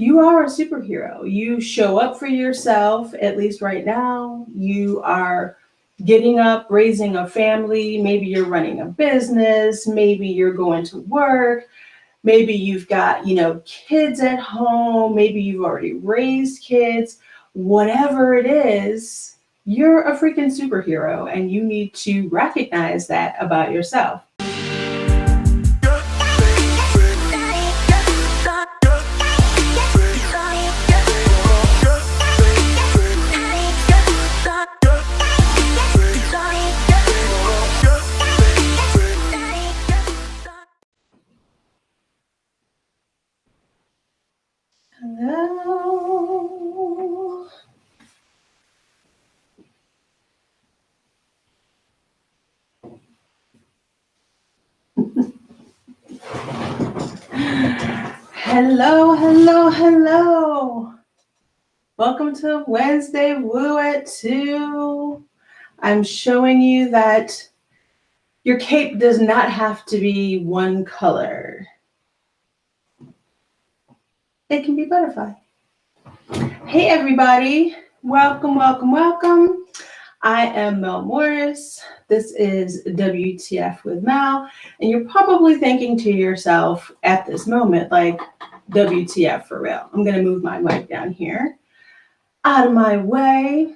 You are a superhero. You show up for yourself, at least right now. You are getting up, raising a family. Maybe you're running a business. Maybe you're going to work. Maybe you've got, kids at home. Maybe you've already raised kids. Whatever it is, you're a freaking superhero, and you need to recognize that about yourself. Hello. Hello. Welcome to Wednesday Woo at 2. I'm showing you that your cape does not have to be one color. It can be butterfly. Hey everybody, welcome. I am Mel Morris. This is WTF with Mel, and you're probably thinking to yourself at this moment, like, WTF for real? I'm gonna move my mic down here, out of my way.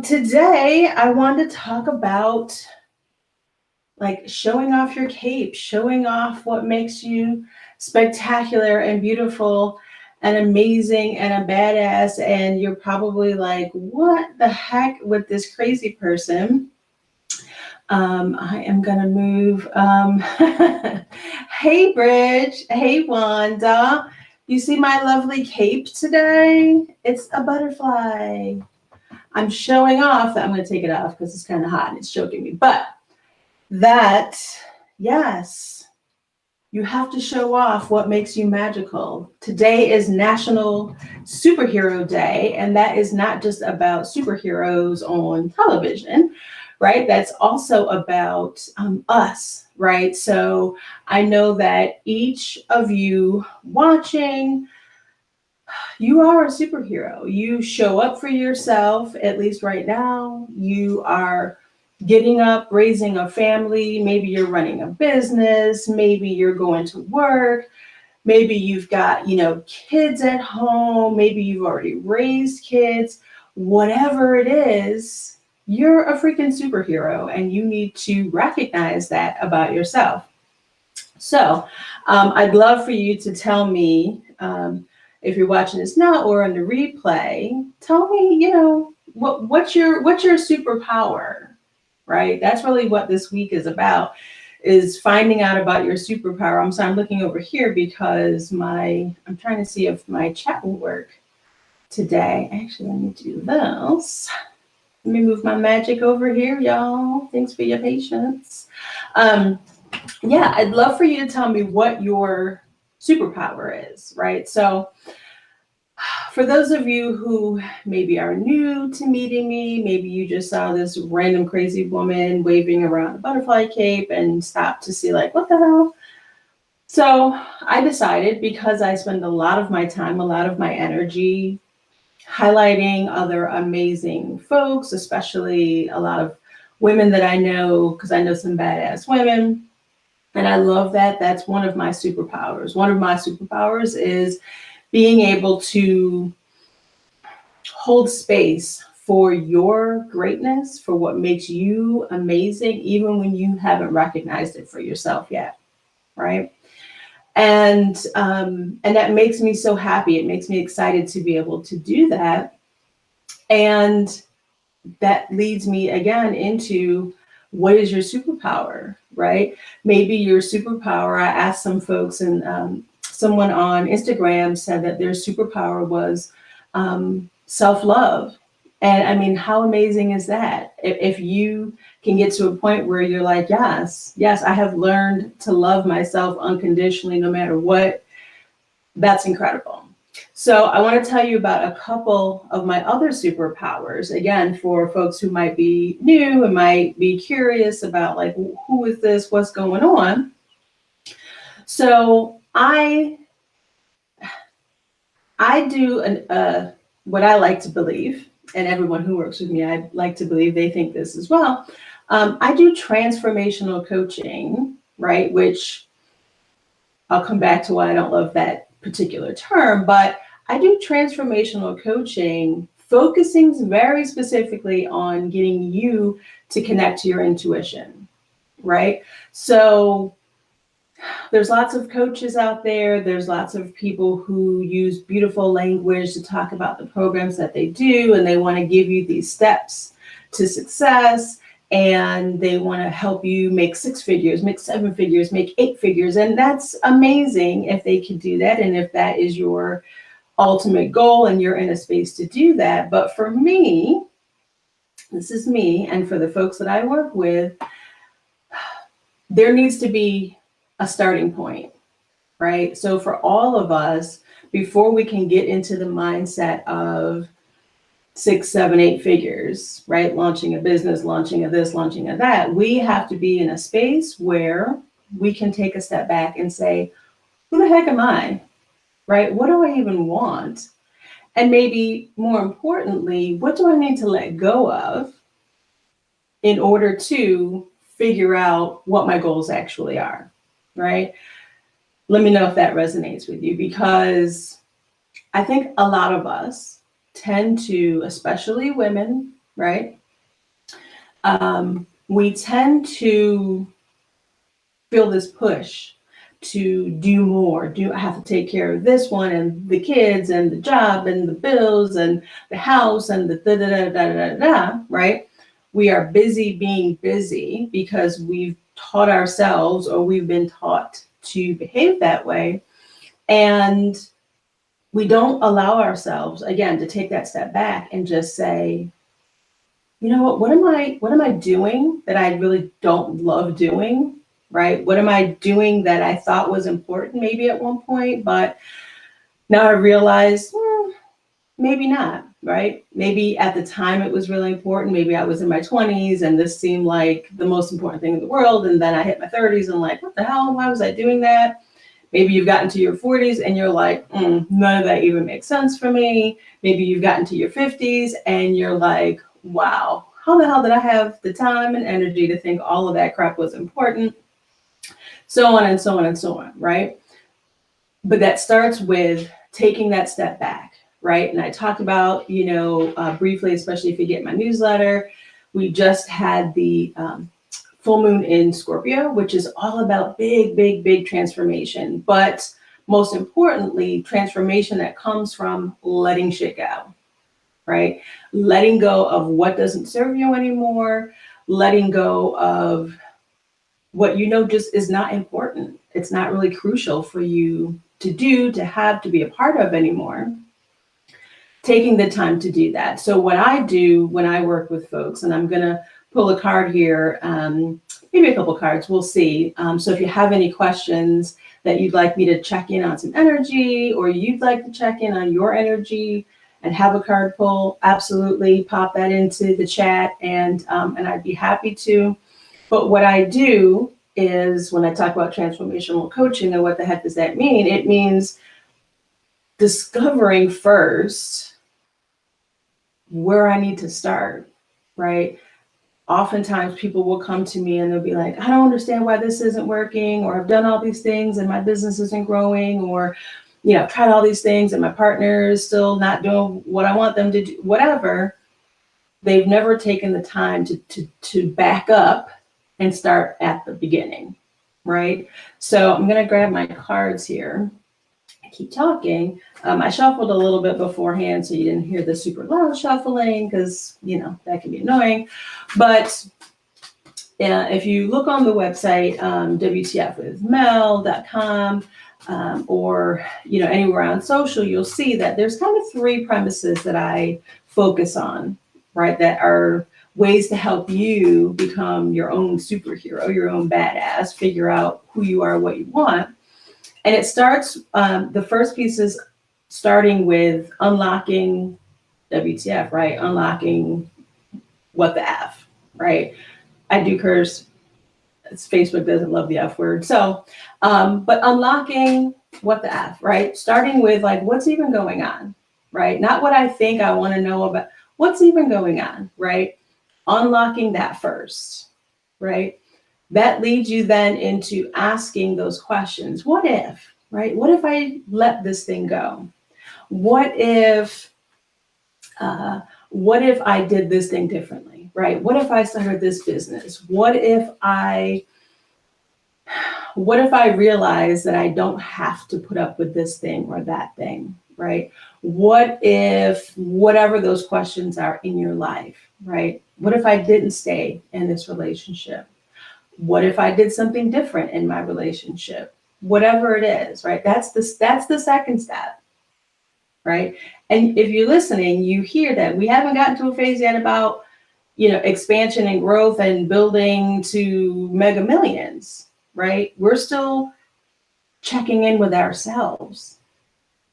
Today I want to talk about showing off your cape, showing off what makes you spectacular and beautiful and amazing and a badass. And you're probably like, what the heck with this crazy person? I am gonna move. Hey Bridge, hey Wanda. You see my lovely cape today? It's a butterfly. I'm showing off that. I'm gonna take it off because it's kind of hot and it's choking me. But yes, you have to show off what makes you magical. Today is National Superhero Day, and that is not just about superheroes on television, right? That's also about us, right? So I know that each of you watching, you are a superhero. You show up for yourself, at least right now. You are getting up, raising a family. Maybe you're running a business. Maybe you're going to work. Maybe you've got, kids at home. Maybe you've already raised kids. Whatever it is, you're a freaking superhero, and you need to recognize that about yourself. So I'd love for you to tell me, if you're watching this now or on the replay, tell me, what's your superpower? Right? That's really what this week is about, is finding out about your superpower. I'm looking over here because I'm trying to see if my chat will work today. Actually, let me do this. Let me move my magic over here, y'all. Thanks for your patience. I'd love for you to tell me what your superpower is, right? So for those of you who maybe are new to meeting me, maybe you just saw this random crazy woman waving around a butterfly cape and stopped to see, like, what the hell? So I decided, because I spend a lot of my time, a lot of my energy highlighting other amazing folks, especially a lot of women that I know, because I know some badass women. And I love that. That's one of my superpowers. One of my superpowers is being able to hold space for your greatness, for what makes you amazing, even when you haven't recognized it for yourself yet, right? And that makes me so happy. It makes me excited to be able to do that. And that leads me again into, what is your superpower, right? Maybe your superpower, I asked some folks, and someone on Instagram said that their superpower was self-love. And I mean, how amazing is that? If you can get to a point where you're like, yes, I have learned to love myself unconditionally, no matter what, that's incredible. So I want to tell you about a couple of my other superpowers, again, for folks who might be new and might be curious about, like, who is this, what's going on? So I do what I like to believe, and everyone who works with me, I like to believe they think this as well. I do transformational coaching, right? Which I'll come back to why I don't love that particular term, but I do transformational coaching, focusing very specifically on getting you to connect to your intuition, right? So there's lots of coaches out there. There's lots of people who use beautiful language to talk about the programs that they do, and they want to give you these steps to success, and they want to help you make 6 figures, make 7 figures, make 8 figures. And that's amazing if they can do that, and if that is your ultimate goal and you're in a space to do that. But for me, this is me, and for the folks that I work with, there needs to be a starting point, right? So for all of us, before we can get into the mindset of 6, 7, 8 figures, right? Launching a business, launching a this, launching a that, we have to be in a space where we can take a step back and say, who the heck am I, right? What do I even want? And maybe more importantly, what do I need to let go of in order to figure out what my goals actually are, right? Let me know if that resonates with you, because I think a lot of us tend to, especially women, right? We tend to feel this push to do more. I have to take care of this one and the kids and the job and the bills and the house and the da da da da da da, right? We are busy being busy because we've taught ourselves, or we've been taught to behave that way. And we don't allow ourselves, again, to take that step back and just say, you know what am I doing that I really don't love doing, right? What am I doing that I thought was important maybe at one point, but now I realize, maybe not, right? Maybe at the time it was really important. Maybe I was in my 20s and this seemed like the most important thing in the world. And then I hit my 30s and like, what the hell? Why was I doing that? Maybe you've gotten to your 40s and you're like, none of that even makes sense for me. Maybe you've gotten to your 50s and you're like, wow, how the hell did I have the time and energy to think all of that crap was important? So on and so on and so on, right? But that starts with taking that step back, right? And I talked about, briefly, especially if you get my newsletter, we just had the full moon in Scorpio, which is all about big, big, big transformation. But most importantly, transformation that comes from letting shit go, right? Letting go of what doesn't serve you anymore, letting go of what just is not important. It's not really crucial for you to do, to have, to be a part of anymore. Taking the time to do that. So what I do when I work with folks, and I'm going to pull a card here, maybe a couple cards, we'll see. So if you have any questions that you'd like me to check in on some energy, or you'd like to check in on your energy and have a card pull, absolutely pop that into the chat, and I'd be happy to. But what I do is, when I talk about transformational coaching, and what the heck does that mean? It means discovering first where I need to start, right? Oftentimes people will come to me and they'll be like, I don't understand why this isn't working, or I've done all these things and my business isn't growing, or, I've tried all these things and my partner is still not doing what I want them to do, whatever. They've never taken the time to back up and start at the beginning, right? So I'm going to grab my cards here. I keep talking. I shuffled a little bit beforehand, so you didn't hear the super loud shuffling, because, that can be annoying. But if you look on the website, WTFwithmel.com, or, anywhere on social, you'll see that there's kind of 3 premises that I focus on, right? That are ways to help you become your own superhero, your own badass, figure out who you are, what you want. And it starts, the first piece is starting with unlocking WTF, right? Unlocking what the F, right? I do curse. Facebook doesn't love the F word. So, but unlocking what the F, right? Starting with like, what's even going on, right? Not what I think I want to know about, what's even going on, right? Unlocking that first, right? That leads you then into asking those questions. What if, right? What if I let this thing go? What if, uh, what if I did this thing differently, right? What if I started this business? What if I realize that I don't have to put up with this thing or that thing, right? What if, whatever those questions are in your life, right? What if I didn't stay in this relationship? What if I did something different in my relationship? Whatever it is, right? That's the second step, right? And if you're listening, you hear that we haven't gotten to a phase yet about, expansion and growth and building to mega millions, right? We're still checking in with ourselves,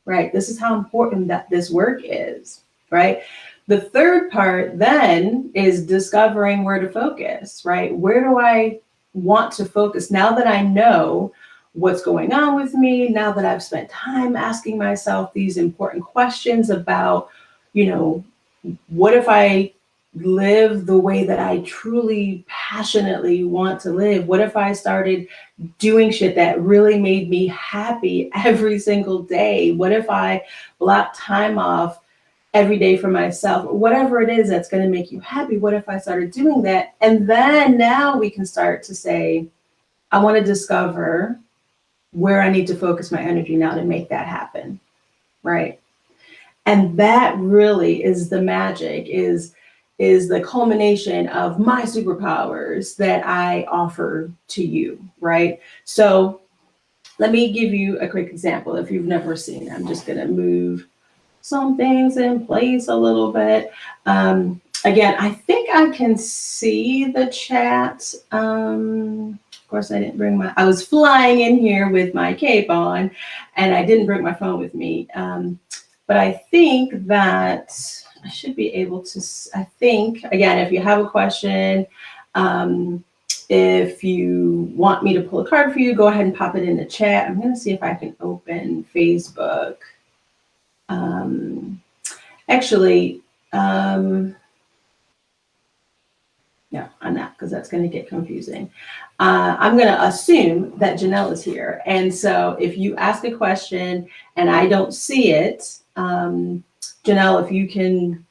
right? This is how important that this work is, right? The third part then is discovering where to focus, right? Where do I want to focus now that I know what's going on with me, now that I've spent time asking myself these important questions about, what if I live the way that I truly passionately want to live? What if I started doing shit that really made me happy every single day? What if I blocked time off every day for myself? Whatever it is that's going to make you happy, what if I started doing that? And then now we can start to say, I want to discover where I need to focus my energy now to make that happen, right? And that really is the magic, is the culmination of my superpowers that I offer to you, right? So let me give you a quick example. If you've never seen, I'm just going to move some things in place a little bit. Again, I think I can see the chat. Of course, I was flying in here with my cape on, and I didn't bring my phone with me. But I think that I should be able to, again, if you have a question, if you want me to pull a card for you, go ahead and pop it in the chat. I'm going to see if I can open Facebook. Actually, no, I'm not, because that's going to get confusing. I'm going to assume that Janelle is here. And so if you ask a question and I don't see it, Janelle, if you can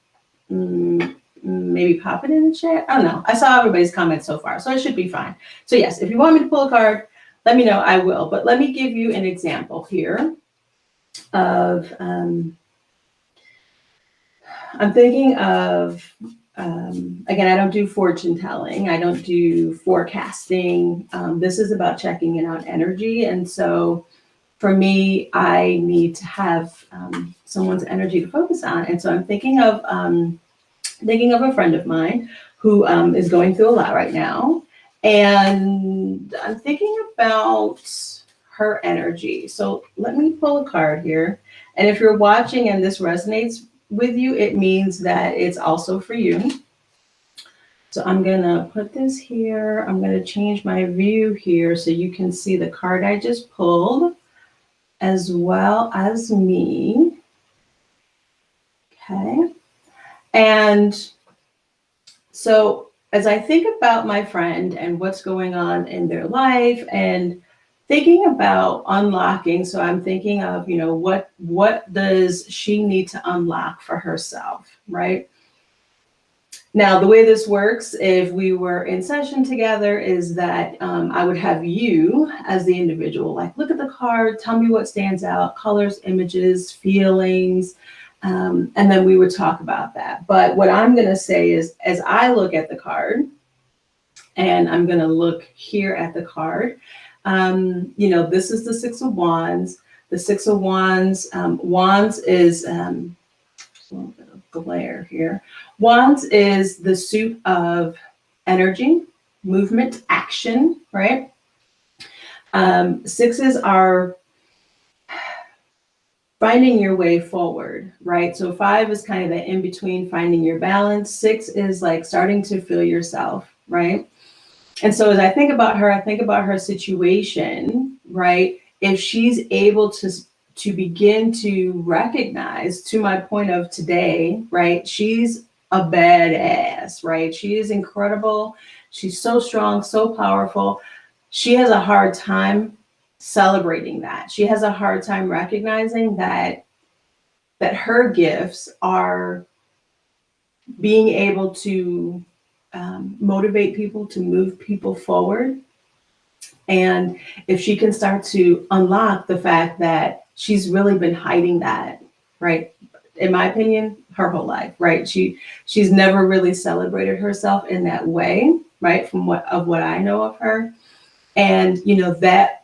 maybe pop it in the chat. I don't know. I saw everybody's comments so far, so it should be fine. So yes, if you want me to pull a card, let me know, I will. But let me give you an example here of, I'm thinking of, again, I don't do fortune telling. I don't do forecasting. This is about checking in on energy. And so for me, I need to have someone's energy to focus on. And so I'm thinking of a friend of mine who is going through a lot right now. And I'm thinking about her energy. So let me pull a card here. And if you're watching and this resonates with you, it means that it's also for you. So I'm gonna put this here. I'm gonna change my view here so you can see the card I just pulled as well as me. Okay. And so as I think about my friend and what's going on in their life and thinking about unlocking, so I'm thinking of, what does she need to unlock for herself, right? Now, the way this works, if we were in session together, is that I would have you as the individual, like, look at the card, tell me what stands out, colors, images, feelings, and then we would talk about that. But what I'm going to say is, as I look at the card, and I'm going to look here at the card, this is the Six of Wands. The Six of Wands, Wands is, a little bit of glare here. Wands is the suit of energy, movement, action, right? Sixes are finding your way forward, right? So 5 is kind of the in between, finding your balance. 6 is like starting to feel yourself, right? And so as I think about her situation, right? if she's able to begin to recognize, to my point of today, right? She's a badass, right? She is incredible. She's so strong, so powerful. She has a hard time celebrating that. She has a hard time recognizing that her gifts are being able to motivate people, to move people forward. And if she can start to unlock the fact that she's really been hiding that, right? In my opinion, her whole life, right? She's never really celebrated herself in that way, right? From what I know of her. And, that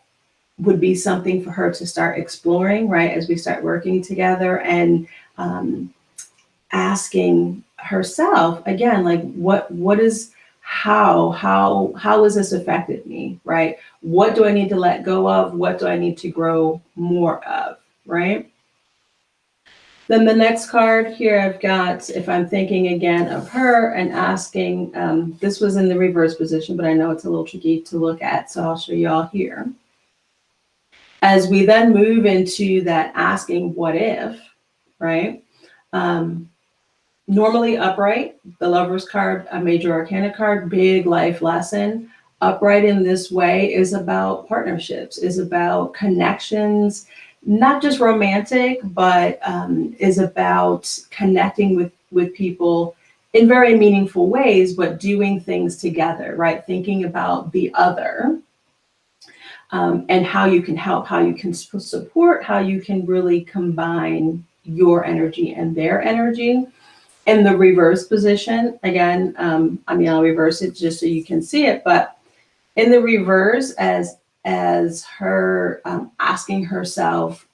would be something for her to start exploring, right? As we start working together and asking herself again, like, what is, how has this affected me, right? What do I need to let go of? What do I need to grow more of, right? Then the next card here I've got, if I'm thinking again of her and asking, this was in the reverse position, but I know it's a little tricky to look at, so I'll show y'all here. As we then move into that asking what if, right? Normally upright, the Lover's card, a major arcana card, big life lesson. Upright in this way is about partnerships, is about connections, not just romantic, but is about connecting with people in very meaningful ways, but doing things together, right? Thinking about the other, and how you can help, how you can support, how you can really combine your energy and their energy. In the reverse position, again, I'll reverse it just so you can see it, but in the reverse, as her asking herself,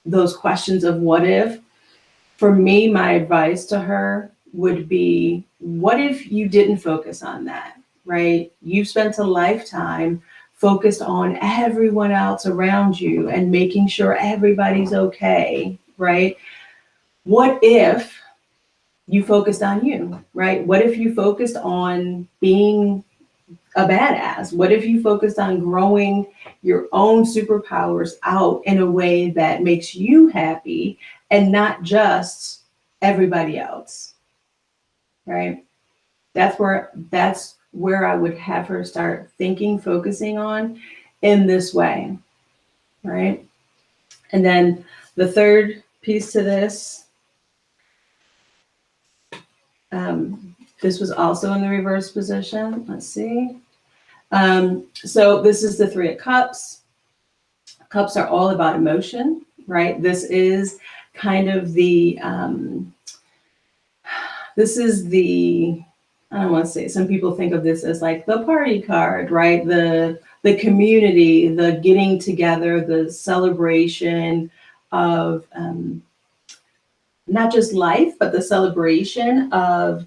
those questions of what if, for me, my advice to her would be, what if you didn't focus on that, right? You've spent a lifetime focused on everyone else around you and making sure everybody's okay, right? What if you focused on you, right? What if you focused on being a badass? What if you focused on growing your own superpowers out in a way that makes you happy and not just everybody else, right? That's where I would have her start thinking, focusing on in this way, right? And then the third piece to this, this was also in the reverse position. Let's see. So this is the Three of Cups. Cups are all about emotion, right? This is kind of the, I don't want to say, some people think of this as like the party card, right? The community, the getting together, the celebration of not just life, but the celebration of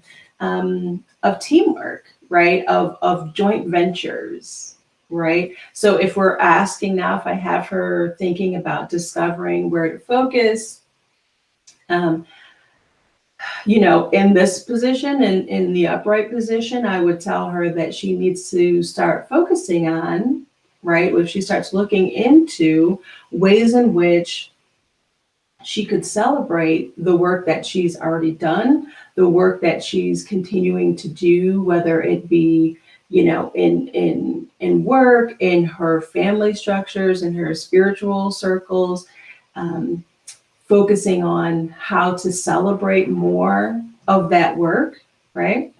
teamwork, right? Of joint ventures, right? So if we're asking now, if I have her thinking about discovering where to focus, in this position, in the upright position, I would tell her that she needs to start focusing on, right? If she starts looking into ways in which she could celebrate the work that she's already done, the work that she's continuing to do, whether it be, in work, in her family structures, in her spiritual circles, focusing on how to celebrate more of that work, right?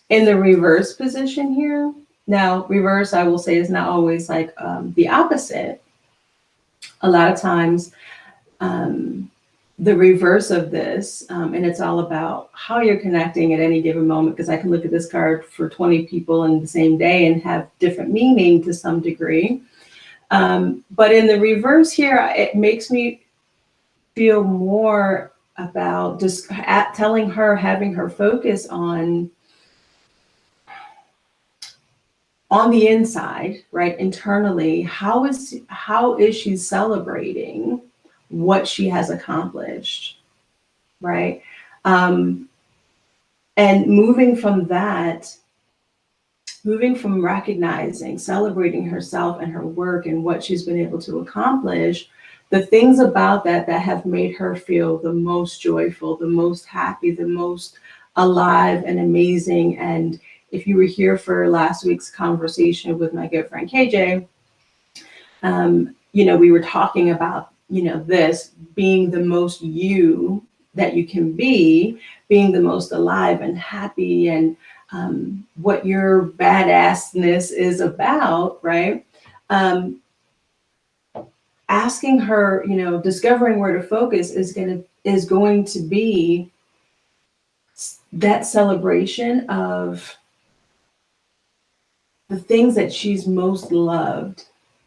In the reverse position here, now reverse, I will say, is not always like the opposite. A lot of times, the reverse of this, and it's all about how you're connecting at any given moment, because I can look at this card for 20 people in the same day and have different meaning to some degree. But in the reverse here, it makes me feel more about just telling her, having her focus on the inside, right? Internally, how is she celebrating what she has accomplished, right? And moving from that, moving from recognizing, celebrating herself and her work and what she's been able to accomplish, the things about that have made her feel the most joyful, the most happy, the most alive and amazing. And if you were here for last week's conversation with my good friend KJ, we were talking about, this being the most you that you can be, being the most alive and happy, and what your badassness is about, right? Asking her, discovering where to focus is going to be that celebration of the things that she's most loved,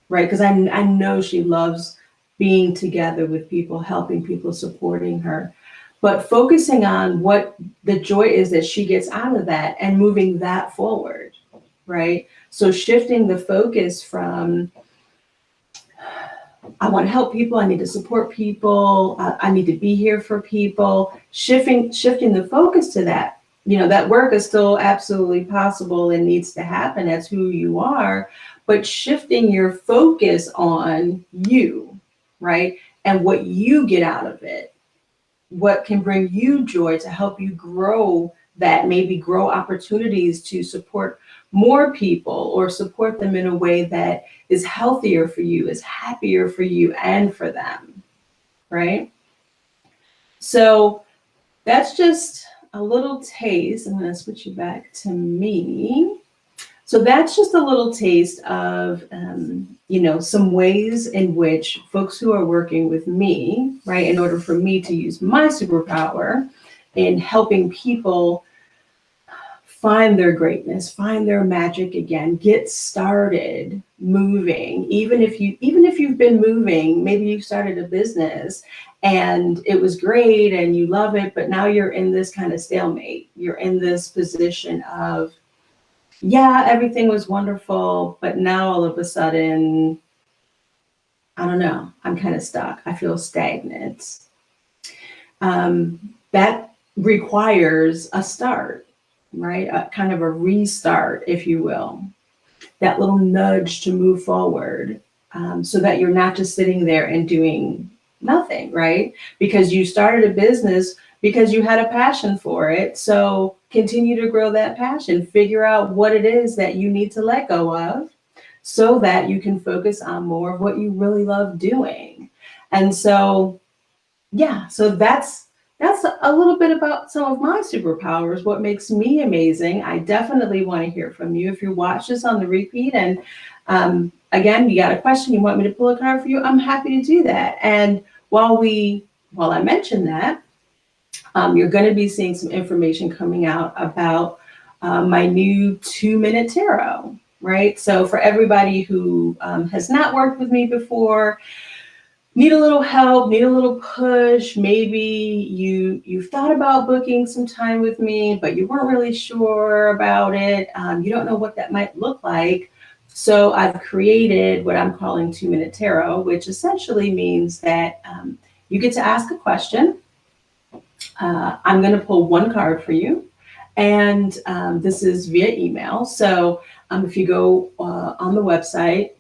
right? Because I know she loves being together with people, helping people, supporting her, but focusing on what the joy is that she gets out of that and moving that forward, right? So shifting the focus from, I want to help people, I need to support people, I need to be here for people, shifting the focus to that. That work is still absolutely possible and needs to happen. That's who you are, but shifting your focus on you, right? And what you get out of it, what can bring you joy to help you grow that, maybe grow opportunities to support more people or support them in a way that is healthier for you, is happier for you and for them, right? So that's just a little taste. I'm going to switch you back to me. So that's just a little taste of, some ways in which folks who are working with me, right, in order for me to use my superpower in helping people find their greatness, find their magic again, get started moving. Even if you've been moving, maybe you started a business and it was great and you love it, but now you're in this kind of stalemate. You're in this position of, yeah, everything was wonderful, but now all of a sudden, I don't know, I'm kind of stuck. I feel stagnant. That requires a start, right? A kind of a restart, if you will. That little nudge to move forward, so that you're not just sitting there and doing nothing, right? Because you started a business because you had a passion for it. So continue to grow that passion. Figure out what it is that you need to let go of so that you can focus on more of what you really love doing. And so, yeah, so that's a little bit about some of my superpowers, what makes me amazing. I definitely want to hear from you. If you watch this on the repeat and again, you got a question, you want me to pull a card for you, I'm happy to do that. And while I mention that, you're going to be seeing some information coming out about my new 2-minute tarot, right? So for everybody who has not worked with me before, need a little help, need a little push, maybe you've thought about booking some time with me, but you weren't really sure about it. You don't know what that might look like. So I've created what I'm calling 2-minute tarot, which essentially means that you get to ask a question. I'm going to pull one card for you, and this is via email. So if you go on the website,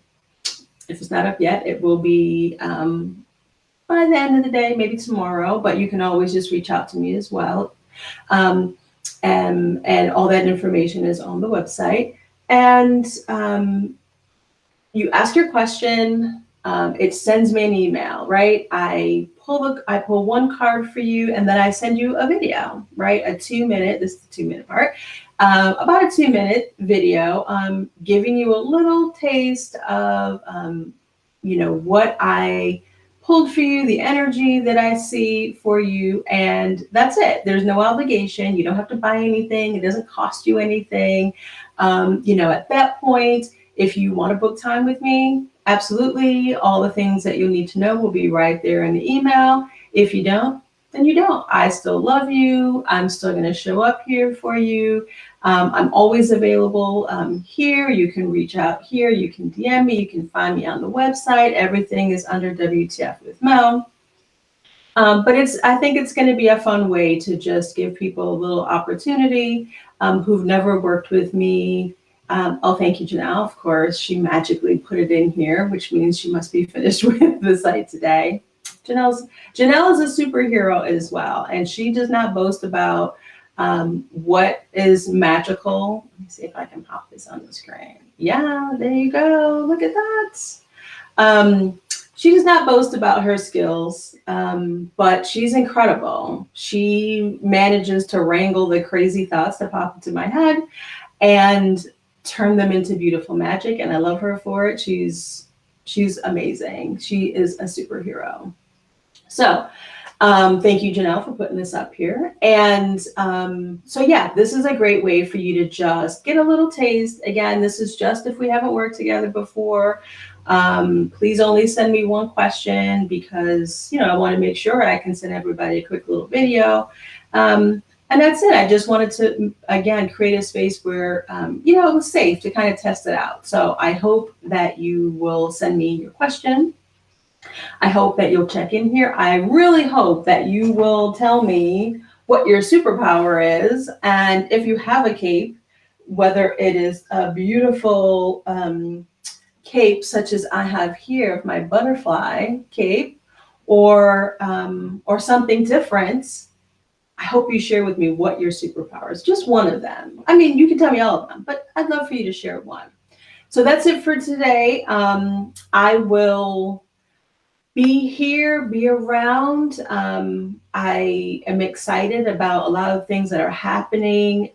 if it's not up yet, it will be by the end of the day, maybe tomorrow, but you can always just reach out to me as well. And all that information is on the website. And you ask your question, it sends me an email, right? I pull one card for you, and then I send you a video, right? This is the 2-minute part, about a 2-minute video, giving you a little taste of, what I pulled for you, the energy that I see for you, and that's it. There's no obligation. You don't have to buy anything. It doesn't cost you anything. At that point, if you want to book time with me, absolutely. All the things that you'll need to know will be right there in the email. If you don't, then you don't. I still love you. I'm still going to show up here for you. I'm always available here. You can reach out here. You can DM me. You can find me on the website. Everything is under WTF with Mel. But I think it's going to be a fun way to just give people a little opportunity who've never worked with me, Oh, thank you, Janelle. Of course, she magically put it in here, which means she must be finished with the site today. Janelle is a superhero as well, and she does not boast about what is magical. Let me see if I can pop this on the screen. Yeah, there you go. Look at that. She does not boast about her skills, but she's incredible. She manages to wrangle the crazy thoughts that pop into my head and turn them into beautiful magic. And I love her for it. She's amazing. She is a superhero. So thank you, Janelle, for putting this up here. And so, yeah, this is a great way for you to just get a little taste. Again, this is just if we haven't worked together before. Please only send me one question because, I want to make sure I can send everybody a quick little video. And that's it. I just wanted to, again, create a space where, it was safe to kind of test it out. So I hope that you will send me your question. I hope that you'll check in here. I really hope that you will tell me what your superpower is. And if you have a cape, whether it is a beautiful cape, such as I have here, of my butterfly cape, or something different, I hope you share with me what your superpower is. Just one of them. I mean, you can tell me all of them, but I'd love for you to share one. So that's it for today. I will be here, be around. I am excited about a lot of things that are happening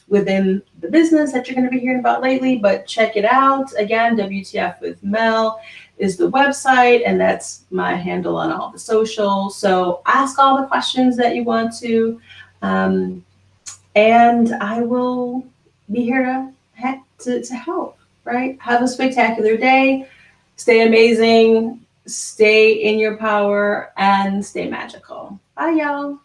within the business that you're going to be hearing about lately, but check it out. Again, WTF with Mel is the website, and that's my handle on all the socials. So ask all the questions that you want to, and I will be here to help, right? Have a spectacular day. Stay amazing. Stay in your power and stay magical. Bye, y'all.